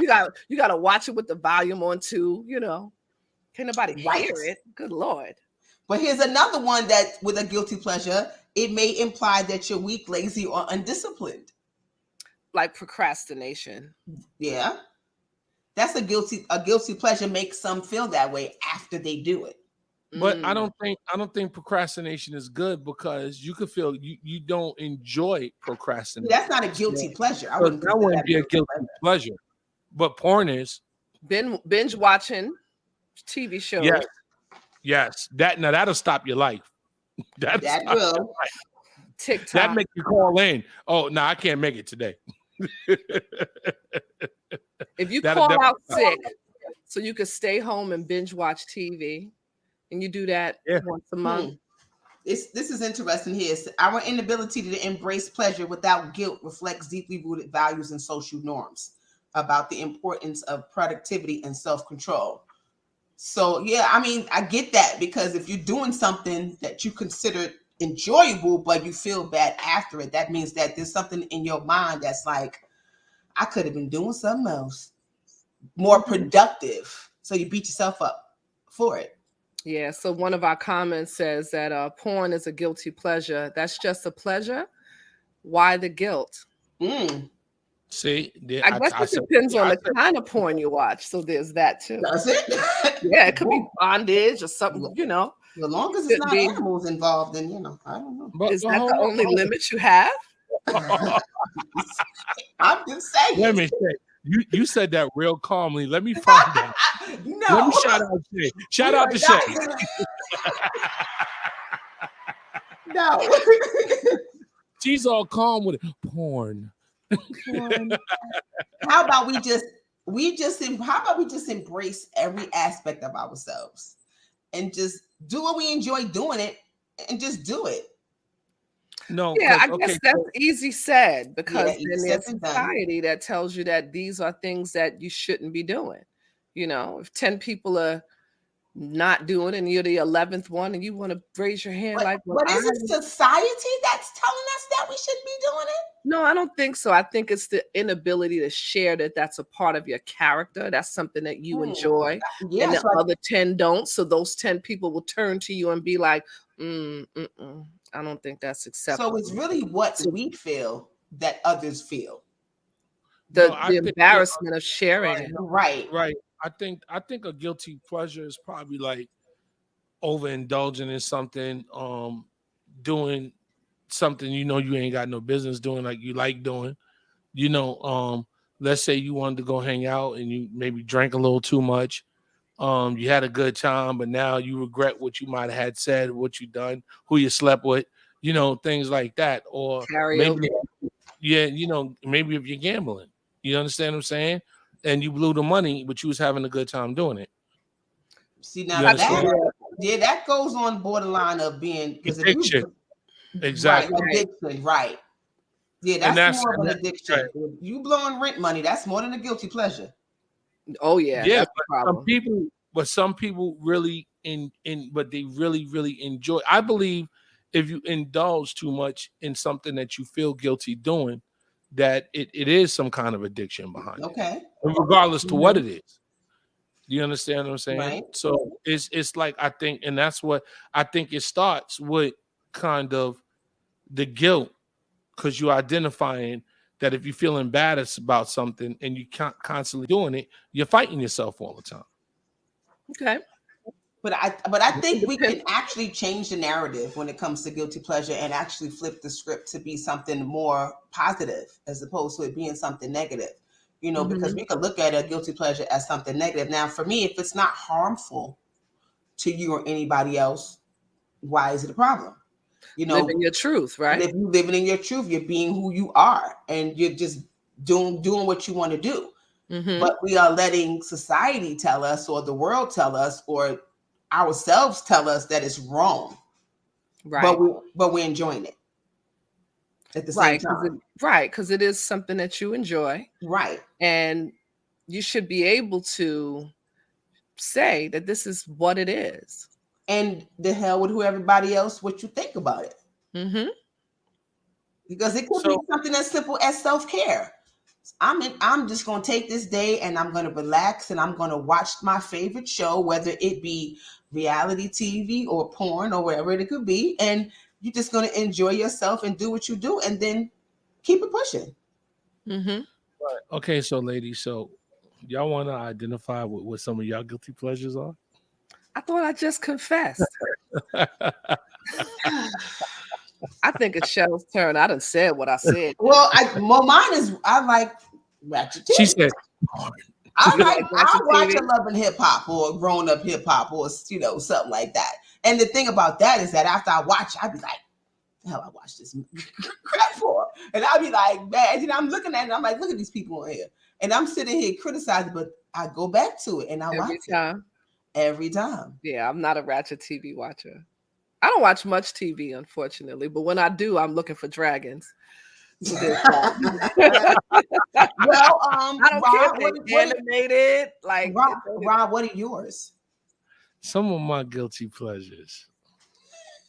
you got to watch it with the volume on too. You know, can nobody hear it? Good Lord. But here's another one that with a guilty pleasure, it may imply that you're weak, lazy, or undisciplined. Like procrastination. Yeah. That's a guilty pleasure makes some feel that way after they do it. But I don't think procrastination is good because you could feel you don't enjoy procrastination. That's not a guilty pleasure. That wouldn't be a guilty pleasure. But porn is. Binge watching TV shows. Yes. That'll stop your life. That will. TikTok. That make you call in. Oh no, I can't make it today. If you call out sick, so you could stay home and binge watch TV, and you do that once a month. This is interesting here. Our inability to embrace pleasure without guilt reflects deeply rooted values and social norms about the importance of productivity and self-control. So yeah, I mean, I get that, because if you're doing something that you consider enjoyable, but you feel bad after it, that means that there's something in your mind that's like, I could have been doing something else more productive. So you beat yourself up for it. Yeah. So one of our comments says that porn is a guilty pleasure. That's just a pleasure. Why the guilt? See, I guess it depends on the kind of porn you watch. So there's that too. Does it? Yeah, it could be bondage or something, you know. As long as it's not animals involved, then, you know, I don't know. But is that the only limit you have? I'm just saying. Let me say, you said that real calmly. Let me find out. No. Let me shout out Shay. Shout out to Shay. No. She's all calm with it. Porn. How about we just embrace every aspect of ourselves and just do what we enjoy doing it and just do it. No, yeah, I guess that's easy said, because then there's said society that tells you that these are things that you shouldn't be doing. You know, if 10 people are not doing it and you're the 11th one and you want to raise your hand, but is it society that's telling us that we shouldn't be doing it? No, I don't think so. I think it's the inability to share that that's a part of your character. That's something that you enjoy. Yeah, and the other 10 don't. So those 10 people will turn to you and be like, I don't think that's acceptable. So it's really what we feel that others feel. The embarrassment of sharing it. Right. I think a guilty pleasure is probably like overindulging in something, doing something you know you ain't got no business doing, like you like doing. You know, let's say you wanted to go hang out and you maybe drank a little too much. You had a good time, but now you regret what you might have had said, what you done, who you slept with, you know, things like that. Or maybe, you know, maybe if you're gambling, you understand what I'm saying? And you blew the money, but you was having a good time doing it. See, now that goes on borderline of being addiction. Exactly. Right, addiction, right. Yeah, that's more of an addiction. Right. You blowing rent money, that's more than a guilty pleasure. Oh yeah. Yeah, but some people really but they really enjoy. I believe if you indulge too much in something that you feel guilty doing, that it is some kind of addiction behind it. Regardless to what it is. You understand what I'm saying? Right. So it's like, I think, and that's what I think it starts with, kind of the guilt, because you're identifying that if you're feeling bad about something and you can't constantly doing it, you're fighting yourself all the time. Okay. But I think we can actually change the narrative when it comes to guilty pleasure and actually flip the script to be something more positive as opposed to it being something negative. You know, because we could look at a guilty pleasure as something negative. Now, for me, if it's not harmful to you or anybody else, why is it a problem? You know, living your truth, right? If you're living in your truth, you're being who you are, and you're just doing what you want to do. But we are letting society tell us, or the world tell us, or ourselves tell us that it's wrong. Right. But we're enjoying it. at the same time. Because it is something that you enjoy. Right. And you should be able to say that this is what it is. And the hell with who everybody else, what you think about it. Mm-hmm. Because it could be something as simple as self-care. I'm just going to take this day and I'm going to relax and I'm going to watch my favorite show, whether it be reality TV or porn or wherever it could be. And you're just going to enjoy yourself and do what you do and then keep it pushing. Mm-hmm. Okay, so ladies, y'all want to identify what some of y'all guilty pleasures are? I thought I just confessed. I think it's Cheryl's turn. I done said what I said. Well, mine is I like ratchet TV. She said, I watch a Love and Hip Hop or Grown Up Hip Hop or something like that. And the thing about that is that after I watch, I'd be like, the hell I watch this crap for? And I'd be like, man, I'm looking at it, and I'm like, look at these people on here. And I'm sitting here criticizing, but I go back to it and I watch it every time. Yeah, I'm not a ratchet TV watcher. I don't watch much TV, unfortunately, but when I do, I'm looking for dragons. Well, I don't care if they're animated. Like, Rob, what are yours? Some of my guilty pleasures.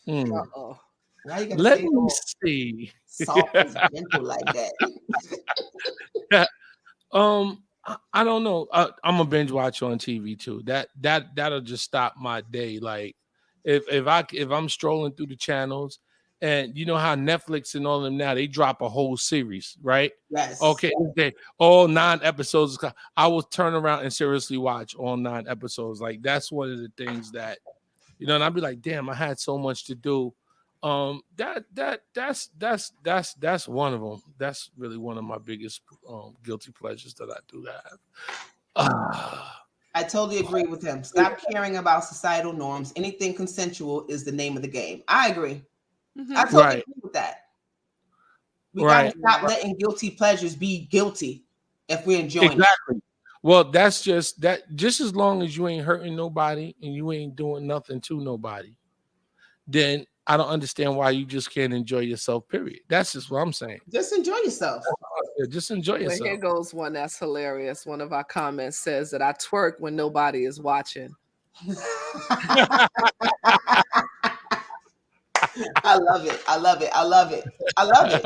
Uh-oh. Let me see. Soft and gentle like that. I don't know. I'm a binge watch on TV too. That'll just stop my day. Like if I'm strolling through the channels, and you know how Netflix and all of them now, they drop a whole series, right? Yes. Okay. All 9 episodes. I will turn around and seriously watch all 9 episodes. Like that's one of the things that, and I'd be like, damn, I had so much to do. That's one of them. That's really one of my biggest guilty pleasures that I do have. I totally agree with him. Stop caring about societal norms. Anything consensual is the name of the game. I agree. Mm-hmm. I totally agree with that. We gotta stop letting guilty pleasures be guilty if we're enjoying it. Well, that's just as long as you ain't hurting nobody and you ain't doing nothing to nobody, then I don't understand why you just can't enjoy yourself, period. That's just what I'm saying. Just enjoy yourself. Yeah, just enjoy yourself. Well, here goes one that's hilarious. One of our comments says that I twerk when nobody is watching. I love it. I love it. I love it. I love it.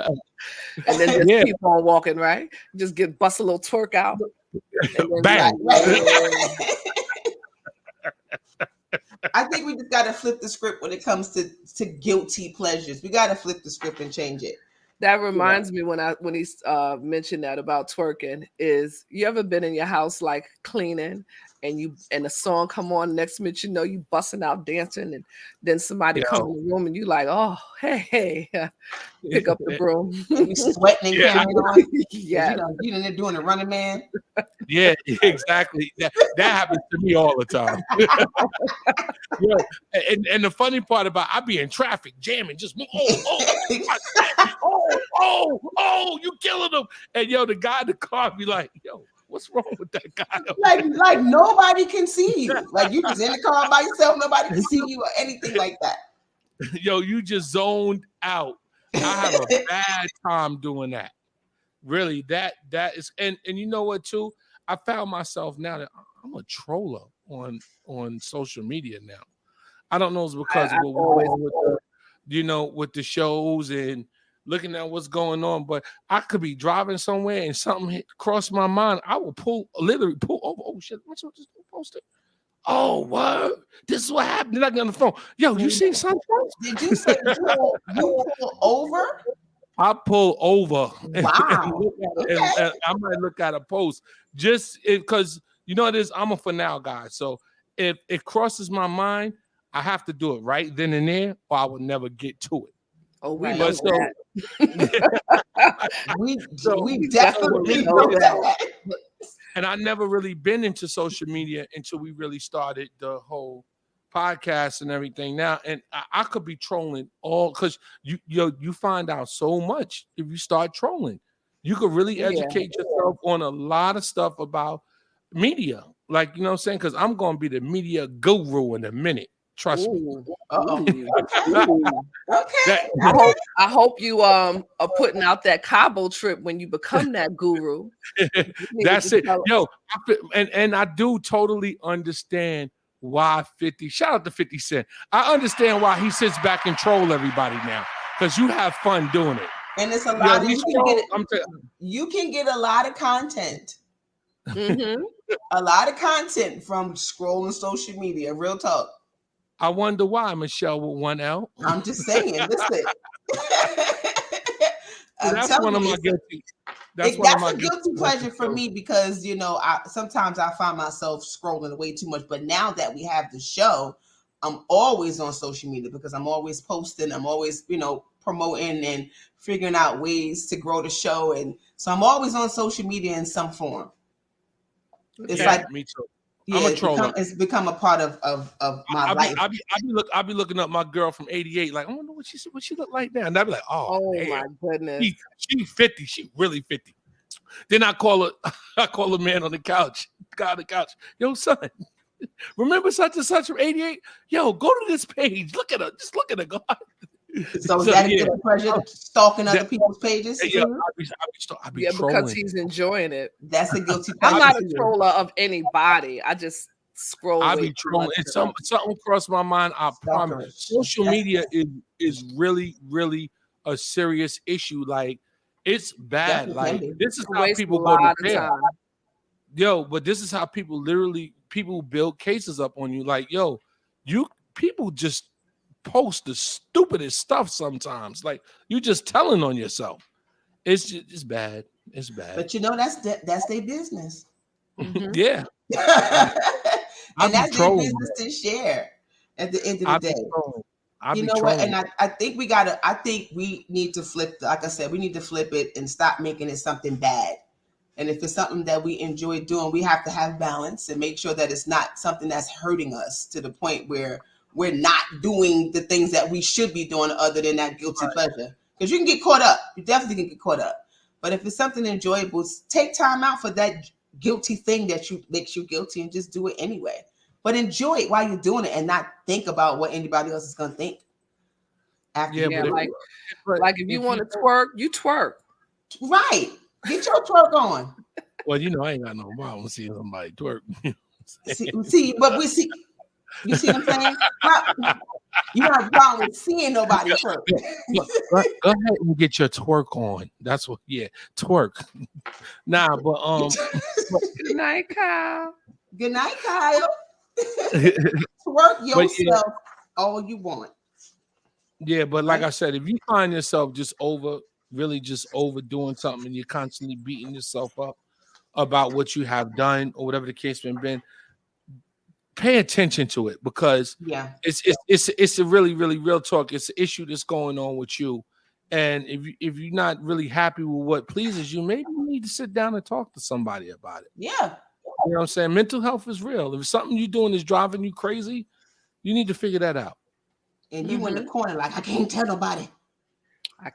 And then just keep on walking, right? Just bust a little twerk out. Bang. I think we just got to flip the script when it comes to guilty pleasures. We got to flip the script and change it. That reminds me when he mentioned that about twerking is, you ever been in your house like cleaning and a song come on, next minute you busting out dancing, and then somebody come in the room and you like, oh hey, pick up the broom. You sweating and carrying on. Yeah, you in there doing the Running Man. Yeah, exactly. That happens to me all the time. And the funny part about I be in traffic jamming, just you killing them. And the guy in the car be like, yo, what's wrong with that guy? Like nobody can see you. Like you just in the car by yourself, nobody can see you or anything like that. Yo, you just zoned out. I have a bad time doing that. Really, that is, and you know what too? I found myself now that I'm a troller on social media now. I don't know if it's because of what we're doing with the shows and looking at what's going on, but I could be driving somewhere and something crossed my mind. I will literally pull over. Oh shit, what's this posted? Oh, what? This is what happened. Then I get on the phone. Yo, you seen something? Did you say you pull over? I pull over. Wow. and I might look at a post just because it is. I'm a for now guy. So if it crosses my mind, I have to do it right then and there, or I would never get to it. Oh, we know that. we definitely know that. And I never really been into social media until we really started the whole podcast and everything now. And I could be trolling all because you find out so much if you start trolling. You could really educate yourself on a lot of stuff about media. Like, you know what I'm saying? Because I'm going to be the media guru in a minute. Trust me. Okay. I hope you are putting out that Cabo trip when you become that guru. That's it. Yo, and I do totally understand why 50. Shout out to 50 Cent. I understand why he sits back and troll everybody now, because you have fun doing it. And it's a lot of you can get a lot of content. A lot of content from scrolling social media. Real talk. I wonder why, Michelle, with one L. I'm just saying. Listen. That's one of my guilty. That's a guilty pleasure for me, because sometimes I find myself scrolling way too much. But now that we have the show, I'm always on social media because I'm always posting. I'm always promoting and figuring out ways to grow the show, and so I'm always on social media in some form. It's like me too. Yeah, I'm a troller. It's become a part of my life. I'll be looking up my girl from '88, like, I wonder what she look like now, and I'll be like, oh my goodness, she's 50, she really 50. Then I call a man on the couch, guy on the couch, yo son, remember such and such from '88? Yo, go to this page, look at her, just look at her, God. So is that a good pleasure, stalking other people's pages? Yeah, I be trolling. Because he's enjoying it. That's a guilty pleasure. I'm not a troller of anybody. I just scroll. I be trolling. It's something crossed my mind. I promise. Social media is really, really a serious issue. Like, it's bad. Like, this is how people go to jail. Yo, but this is how people build cases up on you. Like, yo, people just post the stupidest stuff sometimes. Like, you just telling on yourself. It's bad. It's bad. But that's their business. Yeah. And that's their business to share at the end of the day. You know what? And I think we need to flip, like I said, we need to flip it and stop making it something bad. And if it's something that we enjoy doing, we have to have balance and make sure that it's not something that's hurting us to the point where we're not doing the things that we should be doing other than that guilty pleasure. Because you can get caught up. You definitely can get caught up. But if it's something enjoyable, take time out for that guilty thing that makes you guilty and just do it anyway. But enjoy it while you're doing it and not think about what anybody else is going to think. Like if you want to twerk, you twerk. Right. Get your twerk on. Well, I ain't got no problem seeing somebody twerk. But we see... You see what I'm saying? You don't have a problem with seeing nobody twerk. Go ahead and get your twerk on. That's what, twerk. Nah, but Good night, Kyle. Good night, Kyle. Twerk yourself all you want. Yeah, but like I said, if you find yourself really just overdoing something, and you're constantly beating yourself up about what you have done or whatever the case may have been, pay attention to it, because it's a really, really real talk. It's an issue that's going on with you. And if you're not really happy with what pleases you, maybe you need to sit down and talk to somebody about it. Yeah. You know what I'm saying? Mental health is real. If something you're doing is driving you crazy, you need to figure that out. And you in the corner like, I can't tell nobody.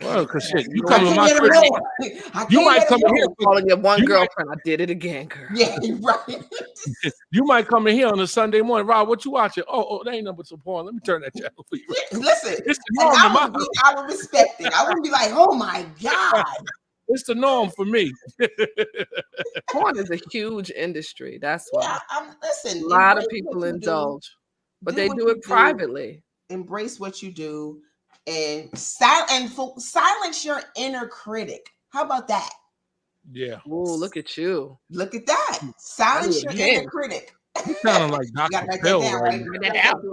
Well, because shit, you come to my crib. You might come in here calling your one girlfriend. I did it again, girl. Yeah, right. You might come in here on a Sunday morning. Rob, what you watching? Oh, that ain't nothing but some porn. Let me turn that channel for you. Listen, I would respect it. I wouldn't be like, oh my God. It's the norm for me. Porn is a huge industry. That's why. Listen, a lot of people indulge, but they do it privately. Embrace what you do. And silence your inner critic. How about that? Yeah. Oh, look at you. Look at that. Silence your inner critic. You sound like Dr. Phil right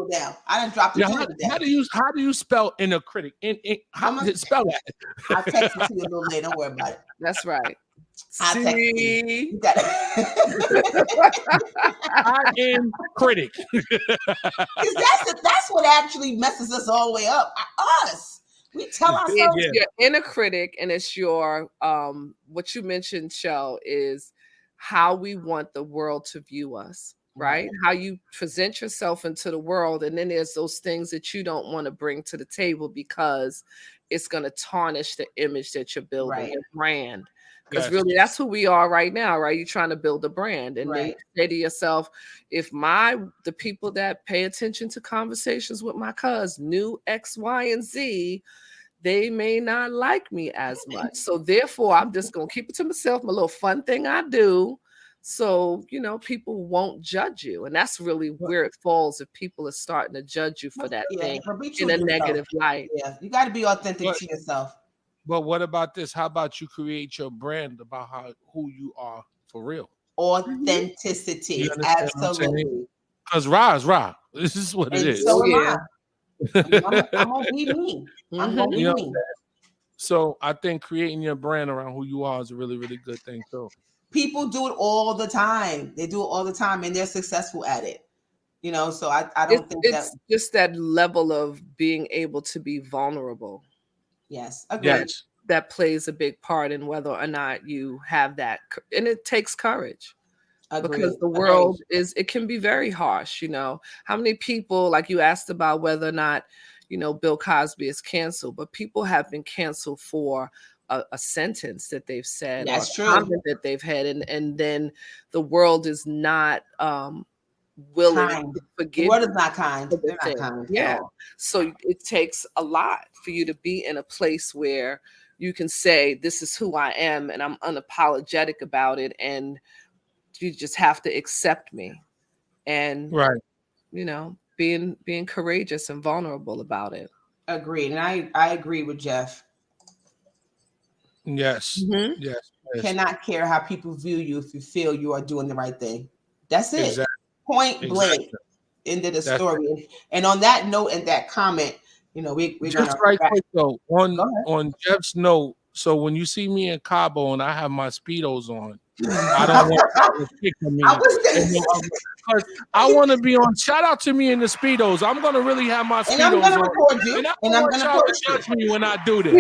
now. I done dropped it down. How do you spell inner critic? How do you spell that? I'll text it to you a little later. Don't worry about it. That's right. I'll text it. You got I am critic. That's what actually messes us all the way up. Us. We tell ourselves. It's your inner critic, and it's your what you mentioned, Shell, is how we want the world to view us. right? How you present yourself into the world. And then there's those things that you don't want to bring to the table because it's going to tarnish the image that you're building, your brand. Because really, that's who we are right now, right? You're trying to build a brand. And then you say to yourself, if the people that pay attention to conversations with my cuz knew X, Y, and Z, they may not like me as much. So therefore, I'm just going to keep it to myself, my little fun thing I do. So, people won't judge you. And that's really where it falls if people are starting to judge you for that thing in a negative light. Yeah, you got to be authentic to yourself. But what about this? How about you create your brand about who you are for real? Authenticity. Absolutely. Because Ra. This is what it is. So am I. I'm going to be me. I'm going to be me. So I think creating your brand around who you are is a really, really good thing too. People do it all the time. They do it all the time and they're successful at it. So I don't think it's just that level of being able to be vulnerable. Yes, agreed. Yes. That plays a big part in whether or not you have that. And it takes courage. Agreed. Because the world it can be very harsh. How many people, like you asked about whether or not, Bill Cosby is canceled, but people have been canceled for a sentence that they've said, that's true, comment that they've had, and then the world is not willing to forgive. The world is not kind. They're not kind. Yeah. So it takes a lot for you to be in a place where you can say, this is who I am, and I'm unapologetic about it, and you just have to accept me. And being courageous and vulnerable about it. Agreed. And I agree with Jeff. Yes. Mm-hmm. Yes. Cannot care how people view you if you feel you are doing the right thing. That's it. Exactly. Point blank. End of the story. And on that note and that comment, we're just right quick though, on Jeff's note. So when you see me in Cabo and I have my Speedos on, I don't want to pick on me. I want to be on. Shout out to me in the Speedos. I'm going to really have my Speedos on. And I'm going to record you. And I'm going to judge me when I do this.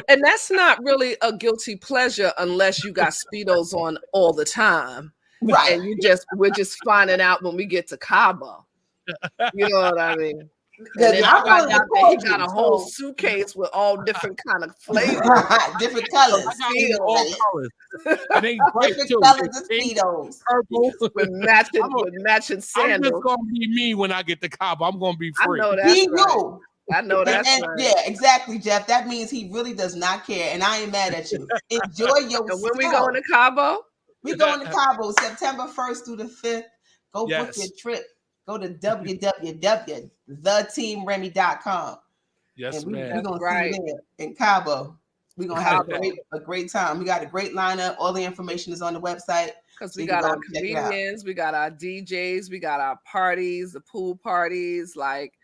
And that's not really a guilty pleasure unless you got Speedos on all the time. Right. And we're just finding out when we get to Cabo. You know what I mean? And then he got a whole suitcase with all different kind of flavors, different colors, and they different colors of Speedos, purple with matching sandals. I'm just gonna be me when I get to Cabo. I'm gonna be free. I know that's right. You. I know that's right. Yeah, exactly, Jeff. That means he really does not care, and I ain't mad at you. Enjoy yourself. And when we going to Cabo? We going to Cabo September 1st through the 5th. Go book your trip. Go to www.theteamremy.com. Yes, and man. We're going to see you there in Cabo. We're going to have a great time. We got a great lineup. All the information is on the website. Because we got our comedians, we got our DJs, we got our parties, the pool parties. Like,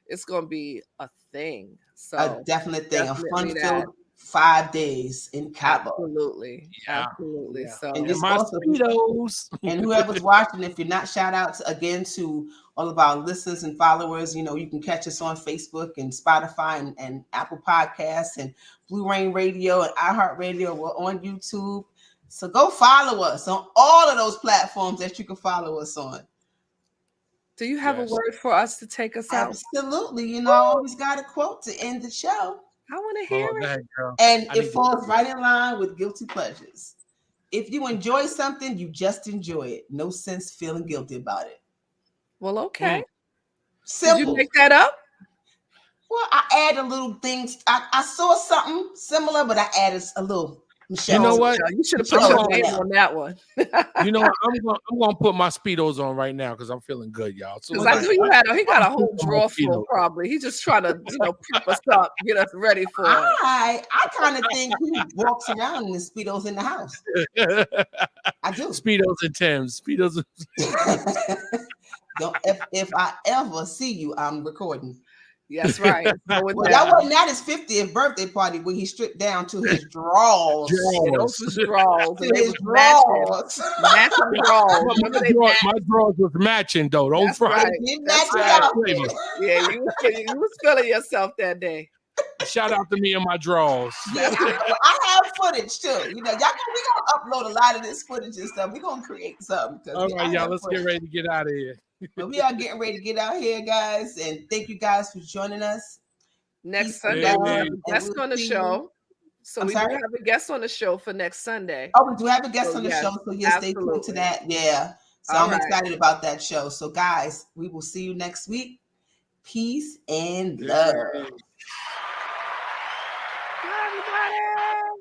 it's going to be a thing. So a definite thing. A fun-filled 5 days in Cabo. Absolutely. Yeah. Absolutely. Yeah. So and and whoever's watching, if you're not, shout out again to all of our listeners and followers. You can catch us on Facebook and Spotify and Apple Podcasts and Blue Rain Radio and iHeartRadio. We're on YouTube. So go follow us on all of those platforms that you can follow us on. Do you have a word for us to take us out? Absolutely. I always got a quote to end the show. I want to hear it. And it falls right in line with guilty pleasures. If you enjoy something, you just enjoy it. No sense feeling guilty about it. Well, okay. Simple. Did you make that up? Well, I added little things. I saw something similar, but I added a little. Michelle, you know what? You should have put your name on that one. You know what? I'm gonna put my Speedos on right now because I'm feeling good, y'all. So I knew you had. He got a whole drawer full. Probably he's just trying to, prep us up, get us ready for it. I kind of think he walks around in the Speedos in the house. I do. Speedos and Timbs. Speedos. If I ever see you, I'm recording. That's right. That wasn't at his 50th birthday party when he stripped down to his drawers. Those drawers. To his drawers. Matching drawers. My drawers was matching though. Don't front. Right. Yeah, you was feeling yourself that day. Shout out to me and my drawers. Yeah, I have footage too. We got upload a lot of this footage and stuff. We're gonna create something. All right, y'all. Let's get ready to get out of here. But we are getting ready to get out here, guys, and thank you guys for joining us. Next Sunday, we have a guest on the show. So we do have a guest on the show for next Sunday. Oh, we do have a guest on the show, so yes, stay tuned to that. Yeah. So I'm excited about that show. So guys, we will see you next week. Peace and love. Bye, everybody.